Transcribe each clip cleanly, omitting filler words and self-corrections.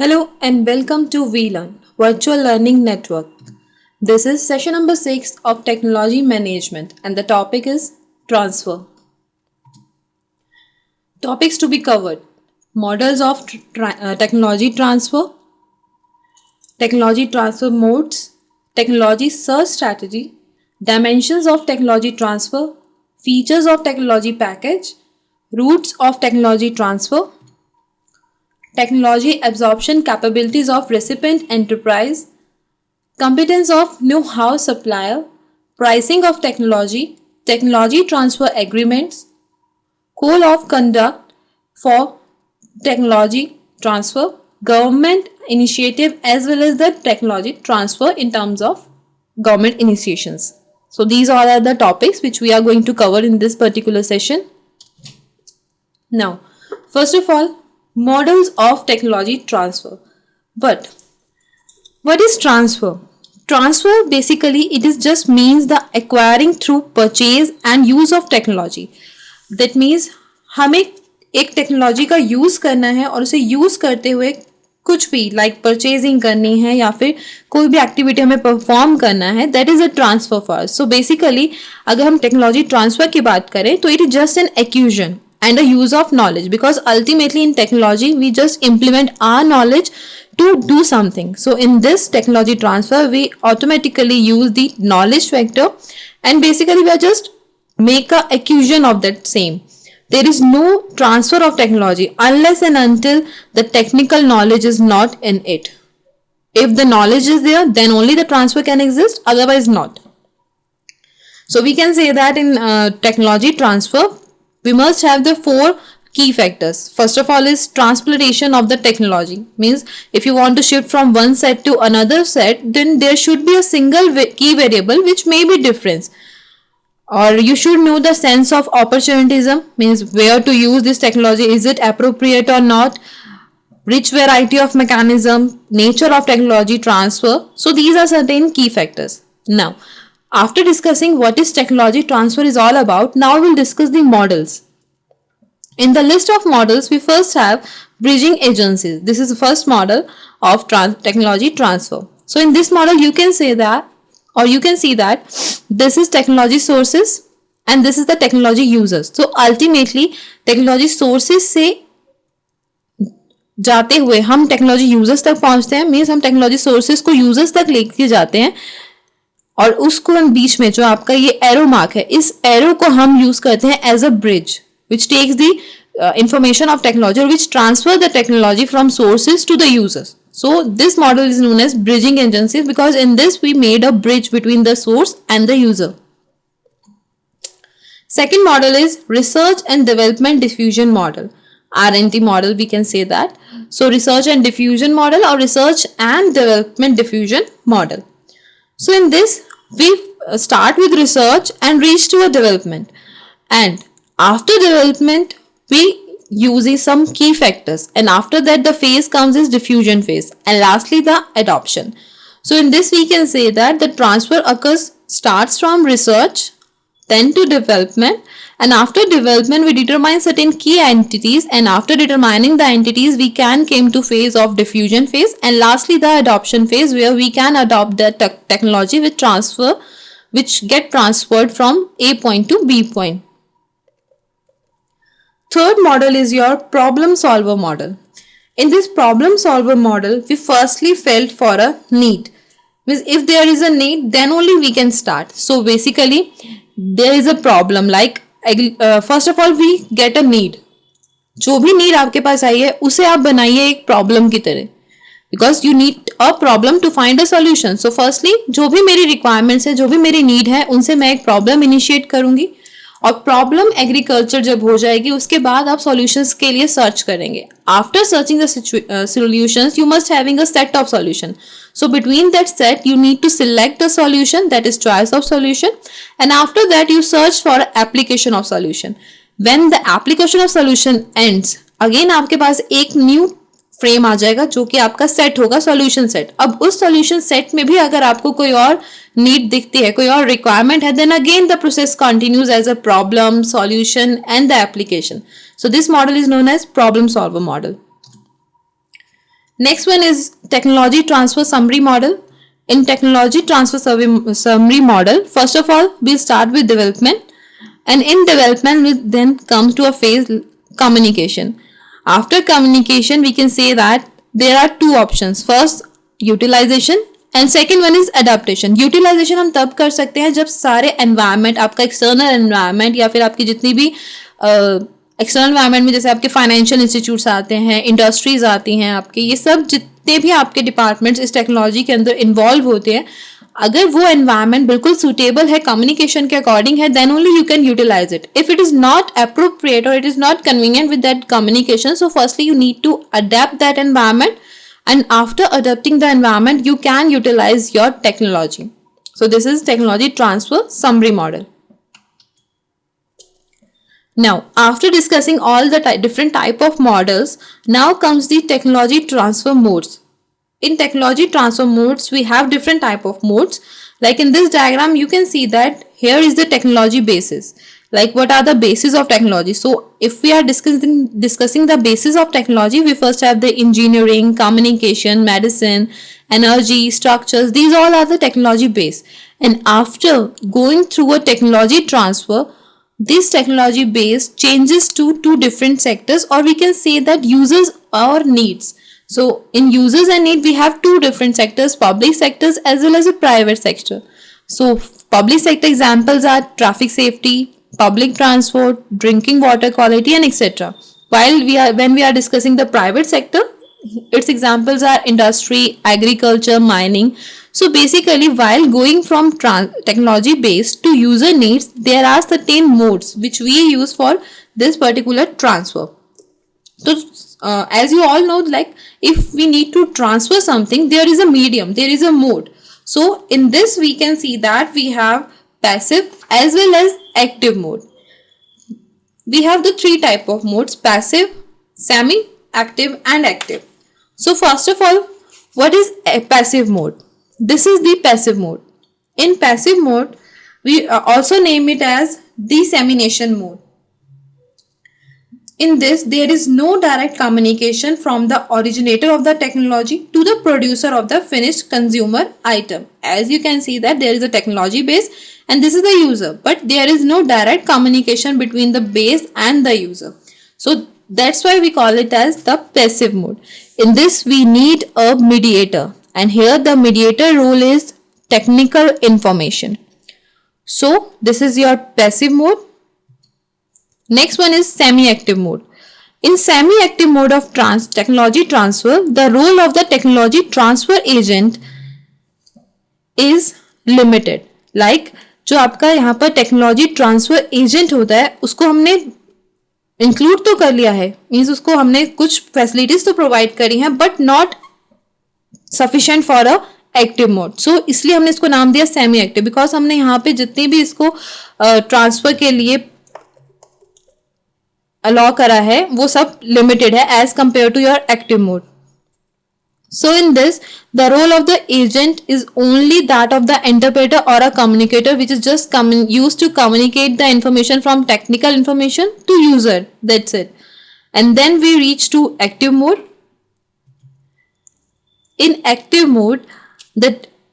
Hello and welcome to VLearn, Virtual Learning Network. This is session number 6 of Technology Management and the topic is Transfer. Topics to be covered: Models of Technology Transfer, Technology Transfer Modes, Technology Search Strategy, Dimensions of Technology Transfer, Features of Technology Package, Routes of Technology Transfer, Technology absorption capabilities of recipient enterprise, competence of know-how supplier, pricing of technology, technology transfer agreements, code of conduct for technology transfer, government initiative as well as the technology transfer in terms of government initiations. So these all are the topics which we are going to cover in this particular session. Now, first of all, models of technology transfer. But what is transfer? Transfer basically it is just means the acquiring through purchase and use of technology. That means हमें एक technology का use करना है और उसे use करते हुए कुछ भी लाइक परचेजिंग करनी है या फिर कोई भी एक्टिविटी हमें परफॉर्म करना है, that is a transfer for us. So basically अगर हम टेक्नोलॉजी ट्रांसफर की बात करें तो it is just an execution and a use of knowledge, because ultimately in technology we just implement our knowledge to do something. So in this technology transfer we automatically use the knowledge factor and basically we are just make a acquisition of that same. There is no transfer of technology unless and until the technical knowledge is not in it. If the knowledge is there, then only the transfer can exist, otherwise not. So we can say that in technology transfer we must have the four key factors. First of all is transplantation of the technology. Means if you want to shift from one set to another set, then there should be a single key variable which may be difference. Or you should know the sense of opportunism, means where to use this technology, is it appropriate or not, rich variety of mechanism, nature of technology transfer. So these are certain key factors. Now, after discussing what is technology transfer is all about, now we'll discuss the models. In the list of models, we first have bridging agencies. This is the first model of technology transfer. So in this model, you can say that, or you can see that this is technology sources and this is the technology users. So ultimately, technology sources से जाते हुए हम technology users तक पहुंचते हैं. Means हम technology sources को users तक लेके जाते हैं और उसको हम बीच में जो आपका ये एरो मार्क है, इस एरो को हम यूज करते हैं as a bridge which takes the information of technology or which transfer the technology from sources to the users. So this model is known as bridging agencies because in this we made a bridge between the source and the user. Second model is research and development diffusion model. R&D model we can say that. So research and diffusion model or research and development diffusion model. So in this we start with research and reach to a development, and after development we using some key factors, and after that the phase comes is diffusion phase, and lastly the adoption. So in this we can say that the transfer occurs starts from research then to development, and after development we determine certain key entities, and after determining the entities we can came to phase of diffusion phase, and lastly the adoption phase where we can adopt the technology with transfer which get transferred from A point to B point. Third model is your problem solver model. In this problem solver model, we firstly felt for a need. Means if there is a need, then only we can start. So basically, there is a problem like first of all we get a need. जो भी need आपके पास आई है उसे आप बनाइए एक problem की तरह, because you need a problem to find a solution. So firstly जो भी मेरी रिक्वायरमेंट्स है, जो भी मेरी नीड है, उनसे मैं एक प्रॉब्लम इनिशिएट करूंगी, और प्रॉब्लम एग्रीकल्चर जब हो जाएगी उसके बाद आप सॉल्यूशंस के लिए सर्च करेंगे. After searching the solutions you must having a set of solution. So between that set you need to select the solution, that is choice of solution, and after that you search for application of solution. When the application of solution ends, again आपके पास एक new frame आ जाएगा जो कि आपका set होगा, solution set. अब उस सॉल्यूशन सेट में भी अगर आपको कोई और नीड दिखती है, कोई और रिक्वायरमेंट है, then again the process continues as a problem, solution and the application. So this model is known as problem solver model. Next one is technology transfer summary model. In technology transfer summary model, first of all, we'll start with development, and in development we then come to a phase communication. After communication, we can say that there are two options. First, utilization, and second one is adaptation. Utilization हम तब कर सकते हैं जब सारे environment, आपका external environment या फिर आपकी जितनी भी एक्सटर्नल एनवायरनमेंट में जैसे आपके फाइनेंशियल इंस्टीट्यूट्स आते हैं, इंडस्ट्रीज आती हैं आपके, ये सब जितने भी आपके डिपार्टमेंट्स इस टेक्नोलॉजी के अंदर इन्वॉल्व होते हैं, अगर वो एनवायरनमेंट बिल्कुल सूटेबल है, कम्युनिकेशन के अकॉर्डिंग है, then only you can utilize it. If it is not appropriate और it is not convenient with that communication, so firstly you need to adapt that environment, and after adapting the environment you can utilize your technology. So this is technology transfer summary model. Now after discussing all the different type of models, now comes the technology transfer modes. In technology transfer modes we have different type of modes. Like in this diagram you can see that here is the technology basis. Like what are the bases of technology? So if we are discussing the basis of technology, we first have the engineering, communication, medicine, energy, structures. These all are the technology base. And after going through a technology transfer, this technology base changes to two different sectors, or we can say that users or needs. So in users and need we have two different sectors, public sectors as well as a private sector. So public sector examples are traffic safety, public transport, drinking water quality, and etc. While when we are discussing the private sector, its examples are industry, agriculture, mining. So basically while going from technology based to user needs, there are certain modes which we use for this particular transfer. So as you all know, like if we need to transfer something, there is a medium, there is a mode. So in this we can see that we have passive as well as active mode. We have the three type of modes: passive, semi active, and active. So first of all, what is a passive mode? This is the passive mode. In passive mode we also name it as dissemination mode. In this, there is no direct communication from the originator of the technology to the producer of the finished consumer item. As you can see that there is a technology base and this is the user, but there is no direct communication between the base and the user. So that's why we call it as the passive mode. In this, we need a mediator, and here the mediator role is technical information. So this is your passive mode. Next one is semi-active mode. In semi-active mode of technology transfer, the role of the technology transfer agent is limited. Like जो आपका यहाँ पर technology transfer agent होता है उसको हमने include तो कर लिया है, मीन्स उसको हमने कुछ फैसिलिटीज तो प्रोवाइड करी हैं, but not sufficient for a active mode. So इसलिए हमने इसको नाम दिया सेमी एक्टिव, बिकॉज हमने यहाँ पे जितने भी इसको ट्रांसफर के लिए अलाउ करा है वो सब लिमिटेड है as compare to your active mode. So in this, the role of the agent is only that of the interpreter or a communicator, which is just used to communicate the information from technical information to user. That's it. And then we reach to active mode. In active mode,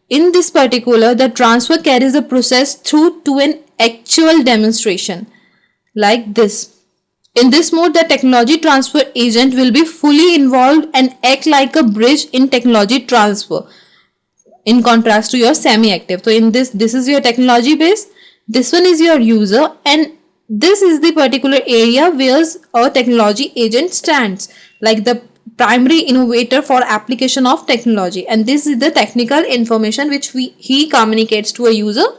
in this particular, the transfer carries the process through to an actual demonstration like this. In this mode, the technology transfer agent will be fully involved and act like a bridge in technology transfer, in contrast to your semi-active. So in this is your technology base, this one is your user, and this is the particular area where a technology agent stands, like the primary innovator for application of technology, and this is the technical information which he communicates to a user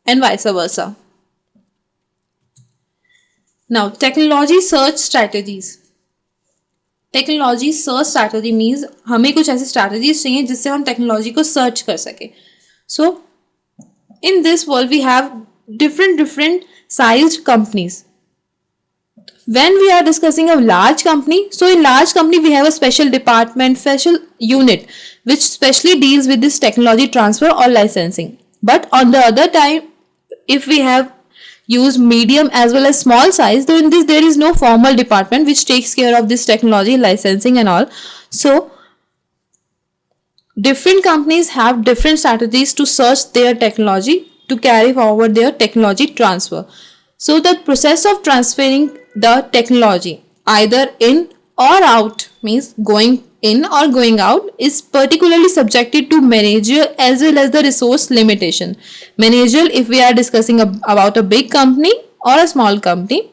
and vice versa. Now, technology search strategies. Technology search strategy means हमें कुछ ऐसी strategies चाहिए जिससे हम technology को search कर सके. So in this world we have different sized companies. When we are discussing a large company, so in large company we have a special department, special unit which specially deals with this technology transfer or licensing. But on the other time, if we have use medium as well as small size, though in this there is no formal department which takes care of this technology licensing and all. So Different companies have different strategies to search their technology to carry forward their technology transfer. So the process of transferring the technology either in or out, means going in or going out, is particularly subjected to managerial as well as the resource limitation. Managerial if we are discussing about a big company or a small company.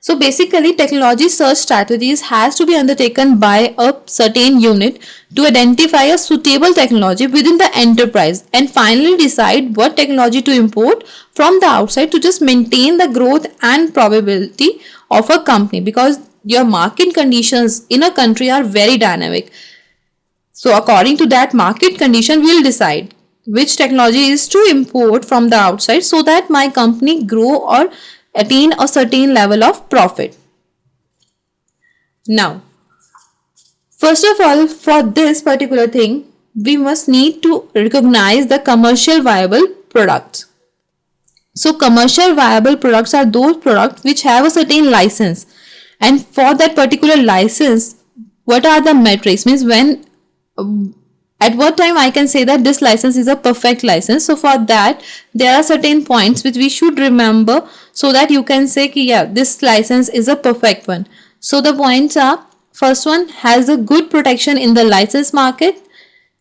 So basically, technology search strategies has to be undertaken by a certain unit to identify a suitable technology within the enterprise and finally decide what technology to import from the outside to just maintain the growth and probability of a company, because your market conditions in a country are very dynamic. So according to that market condition, we will decide which technology is to import from the outside so that my company grow or attain a certain level of profit. Now, first of all, for this particular thing, we must need to recognize the commercial viable products. So commercial viable products are those products which have a certain license, and for that particular license, what are the metrics, means when at what time I can say that this license is a perfect license. So for that there are certain points which we should remember so that you can say ki, yeah, this license is a perfect one. So the points are, first one, has a good protection in the license market.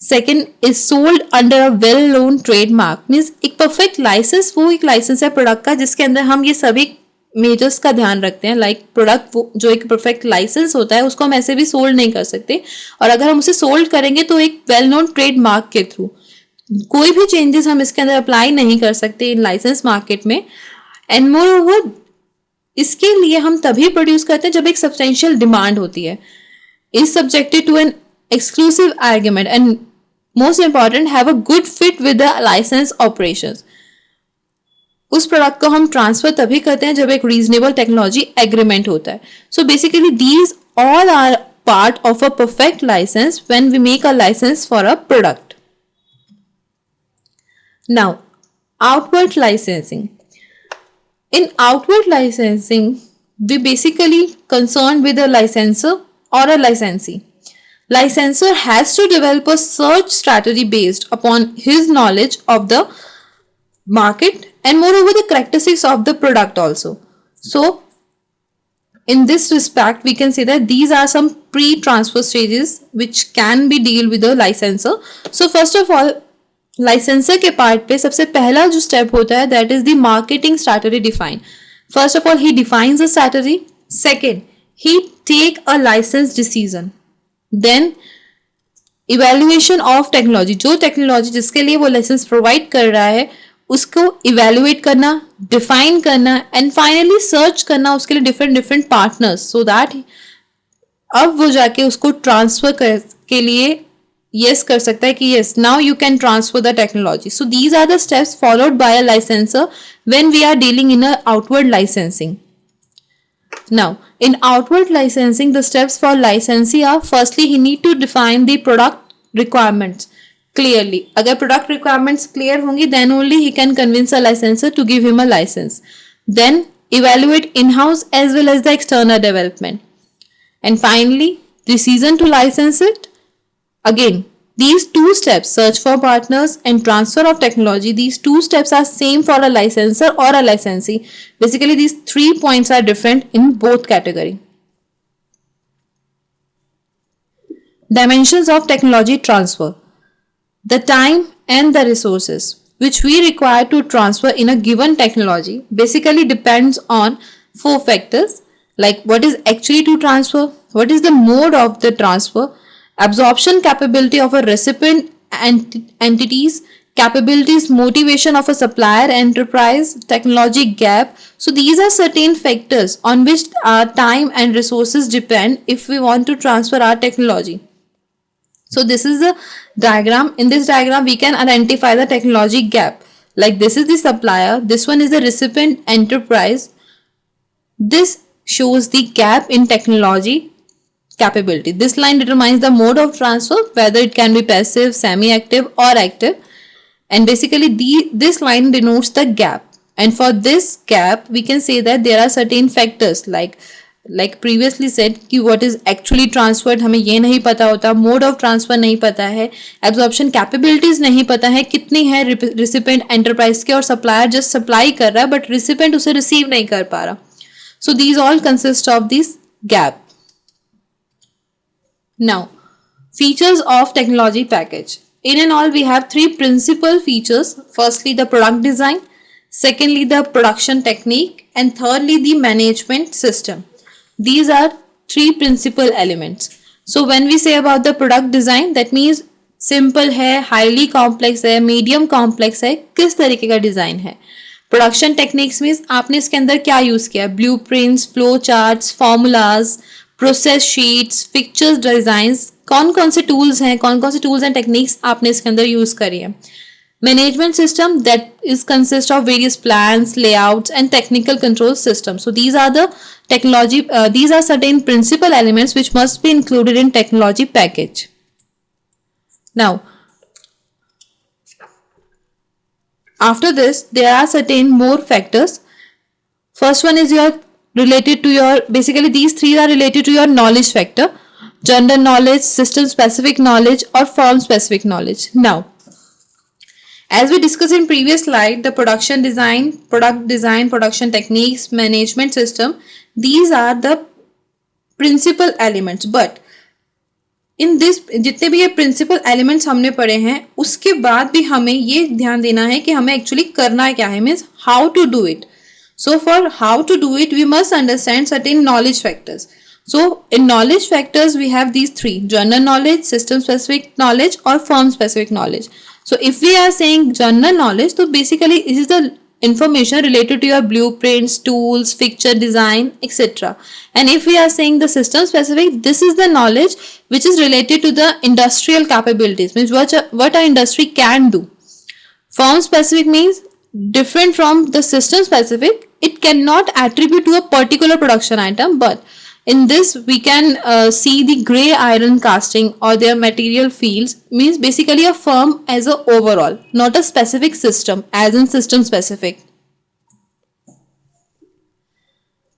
Second is sold under a well known trademark, means एक perfect licence वो एक licence है product का जिसके अंदर हम ये सभी मेजर्स का ध्यान रखते हैं. लाइक प्रोडक्ट जो एक परफेक्ट लाइसेंस होता है उसको हम ऐसे भी सोल्ड नहीं कर सकते, और अगर हम उसे सोल्ड करेंगे तो एक वेल नोन ट्रेडमार्क के थ्रू. कोई भी चेंजेस हम इसके अंदर अप्लाई नहीं कर सकते इन लाइसेंस मार्केट में. एंड मोर ओवर इसके लिए हम तभी प्रोड्यूस करते हैं जब एक सब्सटेंशियल डिमांड होती है. Is subjected to an exclusive argument and most important have a good fit with the licence operations. उस प्रोडक्ट को हम ट्रांसफर तभी करते हैं जब एक रीजनेबल टेक्नोलॉजी एग्रीमेंट होता है. So basically these all are part of a perfect licence when we make a licence for a product. Now outward licensing. In outward licensing, we basically concerned with a licensor or a licensee. Licensor has to develop a search strategy based upon his knowledge of the market and moreover the characteristics of the product also. So in this respect we can say that these are some pre-transfer stages which can be deal with the licensor. So first of all, licensor के part पे सबसे पहला जो step होता है that is the marketing strategy define. First of all he defines the strategy. Second, he take a licence decision. Then evaluation of technology, जो technology जिसके लिए वो लाइसेंस प्रोवाइड कर रहा है उसको इवेल्युएट करना, डिफाइन करना एंड फाइनली सर्च करना उसके लिए different different partners, so that अब वो जाके उसको ट्रांसफर के लिए yes कर सकता है कि yes now you can transfer the technology. So these are the steps followed by a licensor when we are dealing in a outward licensing. Now in outward licensing the steps for licensee are, firstly he need to define the product requirements clearly. अगर product requirements clear होंगी then only he can convince a licensor to give him a license. Then evaluate in-house as well as the external development, and finally decision to license it. Again, these two steps, search for partners and transfer of technology, these two steps are same for a licensor or a licensee. Basically, these 3 points are different in both category. Dimensions of technology transfer. The time and the resources which we require to transfer in a given technology basically depends on 4 factors, like what is actually to transfer, what is the mode of the transfer, absorption capability of a recipient entities, capabilities, motivation of a supplier enterprise, technology gap. So these are certain factors on which our time and resources depend if we want to transfer our technology. So this is the diagram. In this diagram we can identify the technology gap. Like this is the supplier, this one is the recipient enterprise. This shows the gap in technology capability. This line determines the mode of transfer, whether it can be passive, semi-active or active, and basically this line denotes the gap. And for this gap we can say that there are certain factors like like previously said कि what is actually transferred हमें ये नहीं पता होता, mode of transfer नहीं पता है, absorption capabilities नहीं पता है कितनी है recipient enterprise के, और supplier just supply कर रहा है but recipient उसे receive नहीं कर पा रहा. So these all consist of this gap. Now, features of technology package. In and all, we have three principal features. Firstly, the product design. Secondly, the production technique. And thirdly, the management system. These are three principal elements. So when we say about the product design, that means simple है, highly complex है, medium complex है, किस तरीके का design है. Production techniques means आपने इसके अंदर क्या use किया, blueprints, flow charts, formulas, process sheets, pictures, designs, कौन कौन से टूल्स हैं, कौन कौन से टूल्स एंड टेक्निक्स आपने इसके अंदर यूज करी है. Management system that is consist of various plans, layouts and technical control system. So these are the technology, these are certain principal elements which must be included in technology package. Now, after this, there are certain more factors. First one is your related to your, basically these three are related to your knowledge factor: general knowledge, system specific knowledge, or firm specific knowledge. Now, as we discussed in previous slide, the production design, production techniques, management system, these are the principal elements. But in this जितने भी ये principal elements हमने पढ़े हैं, उसके बाद भी हमें ये ध्यान देना है कि हमें एक्चुअली करना क्या है, means how to do it. So for how to do it, we must understand certain knowledge factors. So in knowledge factors, we have these three: general knowledge, system specific knowledge, or firm specific knowledge. So if we are saying general knowledge, so basically this is the information related to your blueprints, tools, picture design, etc. And if we are saying the system specific, this is the knowledge which is related to the industrial capabilities, means what our industry can do. Firm specific means different from the system specific. It cannot attribute to a particular production item, but in this we can see the gray iron casting or their material fields, means basically a firm as a overall, not a specific system as in system specific.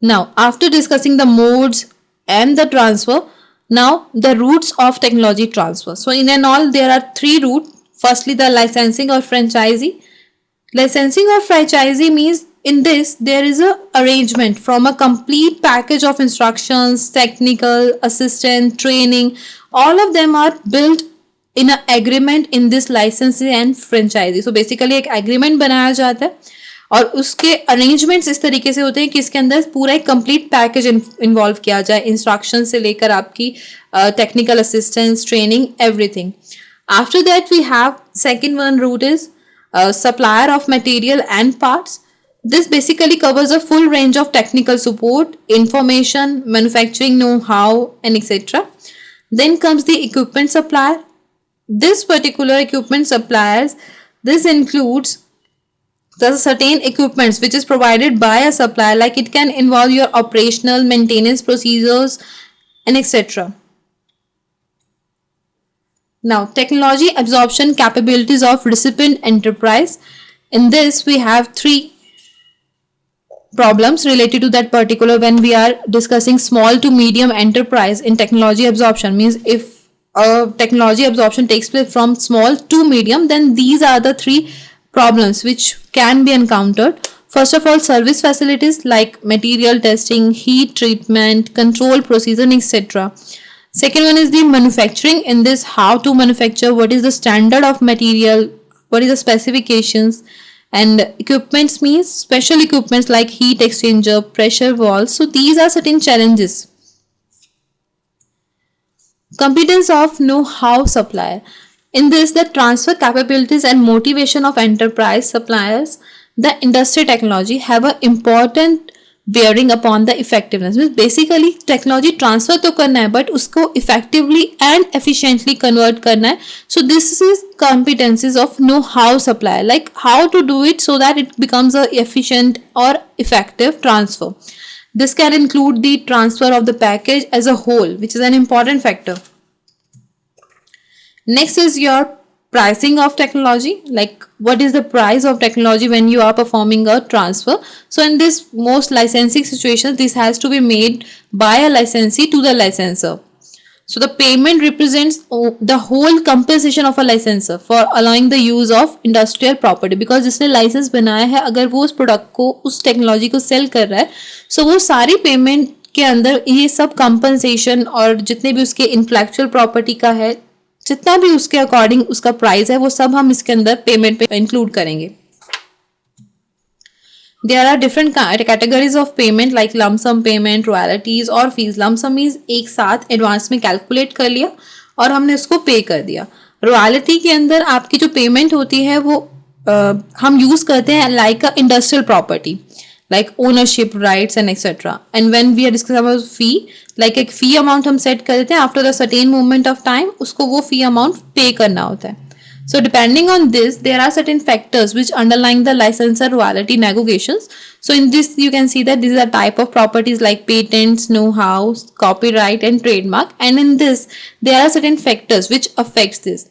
Now, after discussing the modes and the transfer, now the routes of technology transfer. So in and all, there are three routes. Firstly, the licensing or franchisee. Licensing or franchisee means in this there is a arrangement from a complete package of instructions, technical, assistant, training. All of them are built in an agreement in this licensing and franchisee. So basically एक agreement बनाया जाता है और उसके arrangements इस तरीके से होते हैं कि इसके अंदर पूरा एक complete package involve किया जाए, instructions से लेकर आपकी technical assistance, training, everything. After that we have second one route is supplier of material and parts. This basically covers a full range of technical support, information, manufacturing know-how, and etc. Then comes the equipment supplier. This particular equipment suppliers, this includes the certain equipments which is provided by a supplier, like it can involve your operational maintenance procedures and etc. Now, technology absorption capabilities of recipient enterprise. In this, we have three problems related to that particular when we are discussing small to medium enterprise in technology absorption. Means if technology absorption takes place from small to medium, then these are the three problems which can be encountered. First of all, service facilities like material testing, heat treatment, control procedure, etc. Second one is the manufacturing. In this, how to manufacture, what is the standard of material, what is the specifications, and equipments means special equipments like heat exchanger, pressure valves. So these are certain challenges. Competence of know-how supplier. In this, the transfer capabilities and motivation of enterprise suppliers, the industry technology have an important bearing upon the effectiveness. Basically technology transfer तो करना है but उसको effectively and efficiently convert करना है. So this is competencies of know-how supplier, like how to do it so that it becomes a efficient or effective transfer. This can include the transfer of the package as a whole, which is an important factor. Next is your pricing of technology, like what is the price of technology when you are performing a transfer. So in this most licensing situations, this has to be made by a licensee to the licensor. So the payment represents the whole compensation of a licensor for allowing the use of industrial property, because जिसने licence बनाया है अगर वो उस product को, उस technology को cell कर रहा है, सो वो सारी पेमेंट के अंदर ये सब कंपनसेशन और जितने भी उसके इंटेलेक्चुअल प्रॉपर्टी का है, जितना भी उसके अकॉर्डिंग उसका प्राइस है, वो सब हम इसके अंदर पेमेंट पे इंक्लूड करेंगे. There are different categories of payment like lump sum payment, royalties और fees. Lump sum means एक साथ एडवांस में कैलकुलेट कर लिया और हमने उसको पे कर दिया. रॉयल्टी के अंदर आपकी जो पेमेंट होती है वो हम यूज करते हैं like a industrial property, like ownership rights and etc. And when we are discussing about fee, like एक fee amount हम set कर देते हैं, after the certain moment of time उसको वो fee amount pay करना होता है. So depending on this, there are certain factors which underlying the licensor royalty negotiations. So in this you can see that this is a type of properties like patents, know-how, copyright and trademark, and in this there are certain factors which affects this.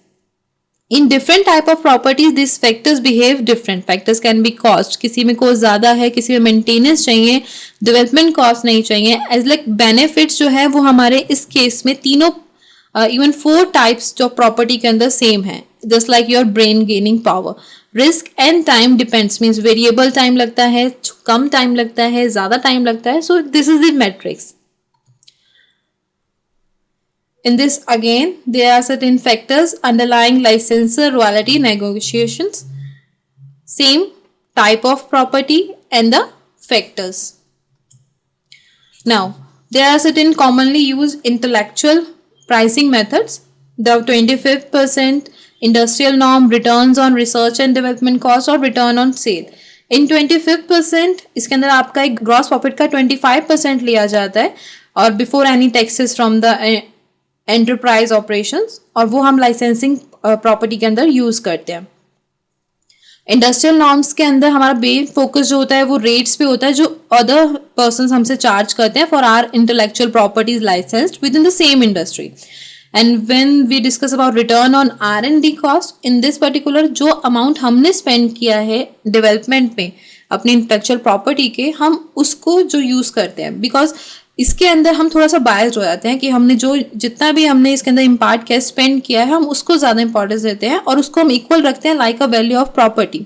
In different type of properties these factors behave different. Factors can be cost, किसी में cost ज़्यादा है, किसी में maintenance चाहिए, development cost नहीं चाहिए. As like benefits जो है वो हमारे इस case में तीनों even 4 types जो property के अंदर same है, just like your brain gaining power. Risk and time depends means variable time लगता है, कम time लगता है, ज़्यादा time लगता है. So this is the matrix. In this again there are certain factors underlying licensor royalty negotiations, same type of property and the factors. Now there are certain commonly used intellectual pricing methods. The 25% industrial norm, returns on research and development cost और return on sale. In 25% इसके अंदर आपका एक gross profit का 25% लिया जाता है और before any taxes from the enterprise operations, और वो हम लाइसेंसिंग प्रॉपर्टी के अंदर यूज करते हैं. इंडस्ट्रियल नॉर्म्स के अंदर हमारा मेन फोकस जो होता है वो रेट्स पे होता है जो अदर पर्सन्स हमसे चार्ज करते हैं for our intellectual properties licensed within the same industry. And when we discuss about return on R&D cost, in this particular जो अमाउंट हमने स्पेंड किया है डेवलपमेंट में अपनी इंटेलेक्चुअल प्रॉपर्टी के, हम उसको जो यूज करते हैं, बिकॉज इसके अंदर हम थोड़ा सा बायस्ड हो जाते हैं कि हमने जो जितना भी हमने इसके अंदर इम्पार्ट किया, स्पेंड किया है, हम उसको ज़्यादा इंपॉर्टेंस देते हैं और उसको हम इक्वल रखते हैं like a value of property.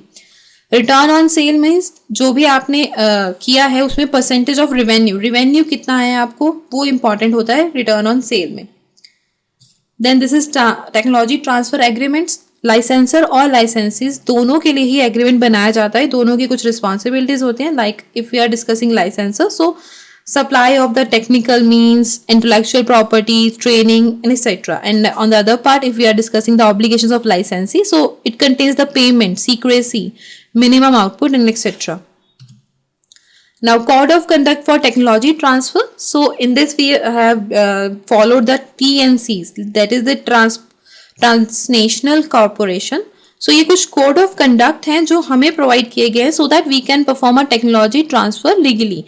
Return on cell means जो भी आपने किया है उसमें परसेंटेज ऑफ रिवेन्यू कितना है आपको, वो इंपॉर्टेंट होता है रिटर्न ऑन सेल में. Then this is technology transfer agreements. Licensor और लाइसेंसीज दोनों के लिए ही एग्रीमेंट बनाया जाता है, दोनों की कुछ रिस्पॉन्सिबिलिटीज होती हैं. Like if we are discussing licensor, so supply of the technical means, intellectual property, training and etc. And on the other part, if we are discussing the obligations of licensee, so it contains the payment, secrecy, minimum output and etc. Now code of conduct for technology transfer. So in this we have followed the TNCs, that is the transnational corporation. So ये कुछ code of conduct हैं जो हमें provide किए गए हैं so that we can perform a technology transfer legally.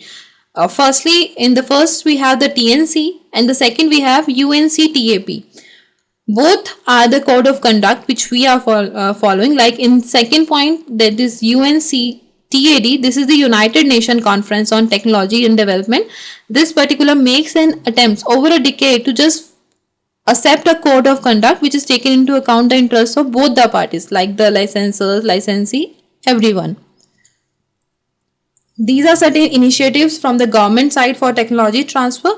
Firstly, in the first we have the TNC and the second we have UNCTAP. Both are the code of conduct which we are following. Like in second point, that is UNCTAD. This is the United Nations Conference on Technology and Development. This particular makes an attempt over a decade to just accept a code of conduct which is taken into account the interests of both the parties, like the licensors, licensee, everyone. These are certain initiatives from the government side for technology transfer,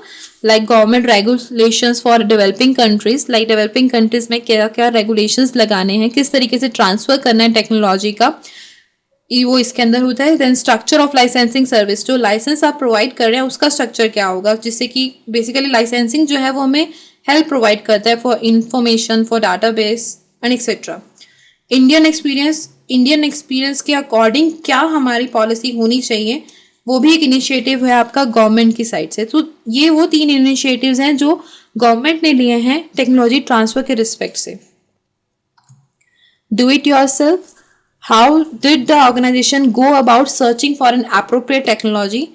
like government regulations for developing countries. Like developing countries में क्या क्या regulations लगाने हैं, किस तरीके से transfer करना है टेक्नोलॉजी का, वो इसके अंदर होता है. Then structure of licensing service, जो लाइसेंस आप प्रोवाइड कर रहे हैं उसका स्ट्रक्चर क्या होगा, जिससे कि बेसिकली लाइसेंसिंग जो है वो हमें हेल्प प्रोवाइड करता है for information, for database and etcetera. Indian experience के अकॉर्डिंग क्या हमारी पॉलिसी होनी चाहिए, वो भी एक इनिशिएटिव है आपका गवर्नमेंट की साइड से. तो ये वो 3 इनिशिएटिव्स हैं जो गवर्नमेंट ने लिए हैं टेक्नोलॉजी ट्रांसफर के रिस्पेक्ट से. Do it yourself. How did the organisation go about searching for an appropriate technology.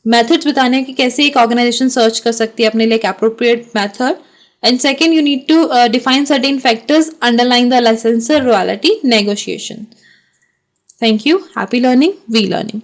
Methods बताने कि कैसे एक ऑर्गेनाइजेशन सर्च कर सकती है अपने लिए एक appropriate method. And second, you need to define certain factors underlying the licensor royalty negotiation. Thank you. Happy learning. We learning.